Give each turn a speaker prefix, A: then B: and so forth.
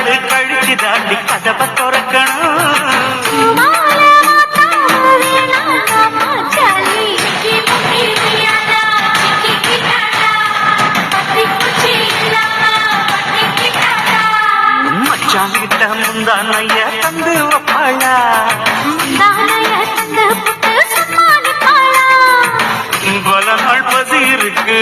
A: நாடு கழிச்சு தாண்டி கதவை திறக்கணும். மச்சாங்கிட்ட முந்தானைய தந்து வைப்பாளா, பல நாள் பசி இருக்கு